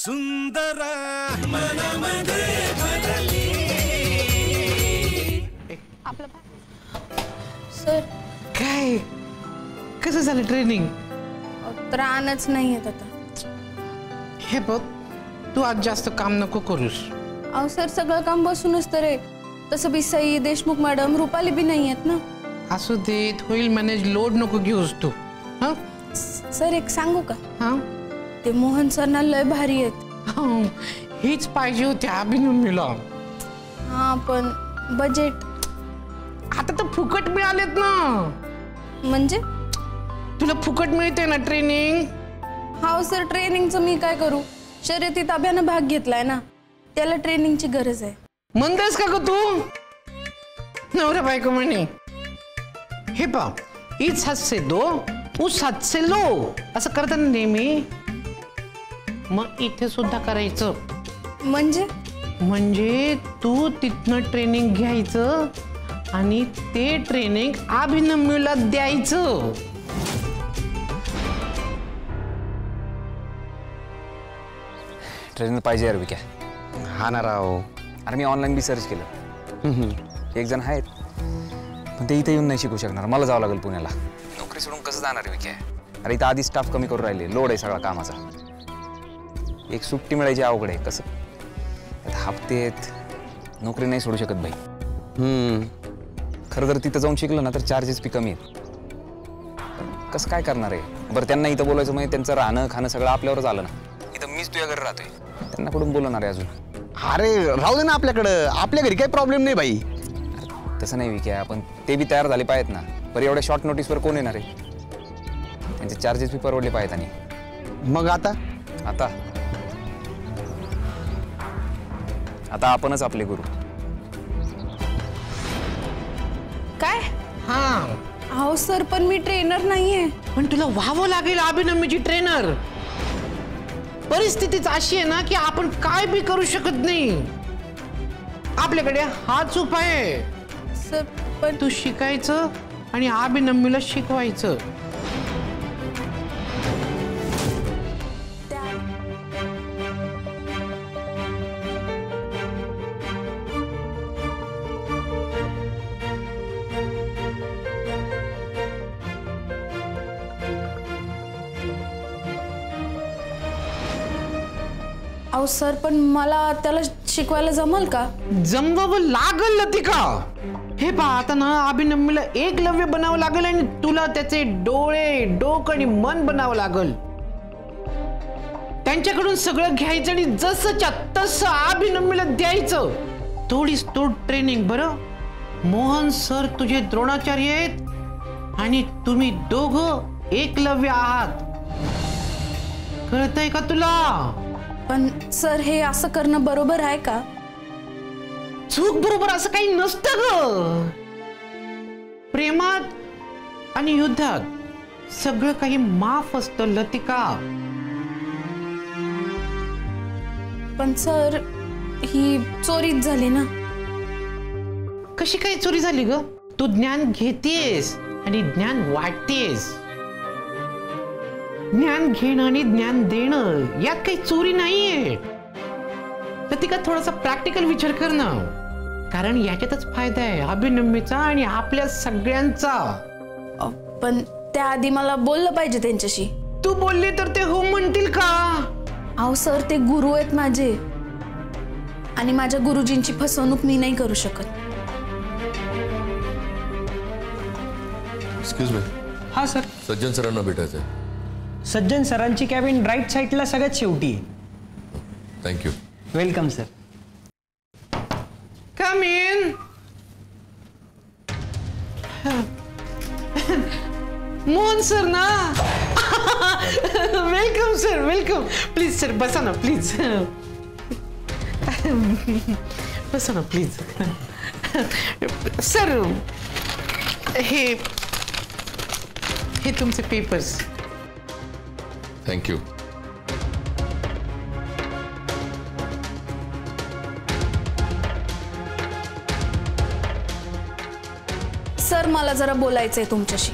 सुंदर मनामध्ये भरली. आपलं सर काय कसं झालं ट्रेनिंग? त्राणच नाही येत आता. हे बघ तू आज जास्त काम नको करूस. अहो सर सगळं काम बसूनच तर आहे. तसं बी सई देशमुख मॅडम रुपाली बी नाही आहेत ना. असू देत होईल मॅनेज. लोड नको घेऊस तू. हा सर एक सांगू का? हा ते मोहन सर ना लय भारी आहेत. हीच पाहिजे होती अभिनंदनला. हा पण बजेट आता तर फुकट मिळालेत ना. म्हणजे तुला फुकट मिळते ना ट्रेनिंग. हा सर ट्रेनिंगचं मी काय करू? शर्यतीत अभ्यानं भाग घेतलाय ना, त्याला ट्रेनिंगची गरज आहे. म्हणतेस का ग तू? नवरा बायको म्हणे हे पा इस हात से दो उस हात से लो असं करतात नेहमी. मग इथे सुद्धा करायचं. म्हणजे तू तिथनं ट्रेनिंग घ्यायचं आणि ते ट्रेनिंग अभिनम्यूला द्यायचं. ट्रेनिंग पाहिजे यार विक्या. हा ना राव. अरे मी ऑनलाईन बी सर्च केलं. एक जण आहेत पण ते इथे येऊन नाही शिकू शकणार. मला जावं लागेल पुण्याला. नोकरी सोडून कसं जाणार आहे विक्या? अरे इथं आधी स्टाफ कमी करून राहिले. लोड आहे सगळा कामाचा. एक सुट्टी मिळायची अवघड आहे. कसं हप्ते आहेत. नोकरी नाही सोडू शकत बाई. खरं जर तिथं जाऊन शिकलं ना तर चार्जेस बी कमी आहेत. कसं काय करणार आहे बरं? त्यांना इथं बोलायचं म्हणजे त्यांचं राहणं खाणं सगळं आपल्यावरच आलं ना. इथं मीच तुझ्या घरी राहतोय. त्यांना कुठून बोलवणार आहे अजून? अरे राहू दे ना आपल्याकडं. आपल्या घरी काही प्रॉब्लेम नाही बाई. तसं नाही विक्या. पण ते बी तयार झाले पाहिजेत ना. बरं एवढ्या शॉर्ट नोटीसवर कोण येणार आहे? त्यांचे चार्जेस बी परवडले पाहिजेत. आणि मग आता आता आपणच आपले गुरु. काय? हा अहो सर पण मी ट्रेनर नाहीये. पण तुला व्हावं लागेल अभिनम्यूची ट्रेनर. परिस्थितीच अशी आहे ना की आपण काय बी करू शकत नाही. आपल्याकडे हाच उपाय आहे. सर पण तू शिकायचं आणि अभिनम्यूला शिकवायचं. अहो सर पण मला त्याला शिकवायला जमल का? जमवावं लागल लतिका. हे पहा आता ना अभिनम्यूला एकलव्य बनावं लागेल आणि तुला त्याचे डोळे डोक आणि मन बनावं लागल. त्यांच्याकडून सगळं घ्यायचं आणि जसंच्या तसं अभिनम्यूला द्यायचं. थोडीच तोड ट्रेनिंग. बरं मोहन सर तुझे द्रोणाचार्य आहेत आणि तुम्ही दोघं एकलव्य आहात. कळतंय का तुला? पण सर हे असं करणं बरोबर आहे का? चूक बरोबर असं काही नसतं ग. प्रेमात आणि युद्धात सगळं काही माफ असतं लतिका. पण सर ही चोरीच झाली ना. कशी काही चोरी झाली ग? तू ज्ञान घेतेस आणि ज्ञान वाटतेस. ज्ञान घेणं आणि ज्ञान देणं यात काही चोरी नाहीये. लतिका थोडासा प्रॅक्टिकल विचार कर ना. कारण याच्यातच फायदा आहे अभिनम्यूचा आणि आपल्या सगळ्यांचा. पण त्याआधी मला बोललं पाहिजे त्यांच्याशी. तू बोलली तर ते हो म्हणतील का? अहो सर ते गुरु आहेत माझे आणि माझ्या गुरुजींची फसवणूक मी नाही करू शकत. Excuse me. हा सर. सज्जन सरांना भेटायचं आहे. सज्जन सरांची कॅबिन राईट साईडला सगळ्यात शेवटी आहे. Thank you. Welcome sir. Come in. Mohan sir ना. Welcome sir welcome. Please sir बसा ना प्लीज. बसा ना प्लीज. सर हे तुमचे पेपर्स. थँक्यू. सर मला जरा बोलायचंय तुमच्याशी.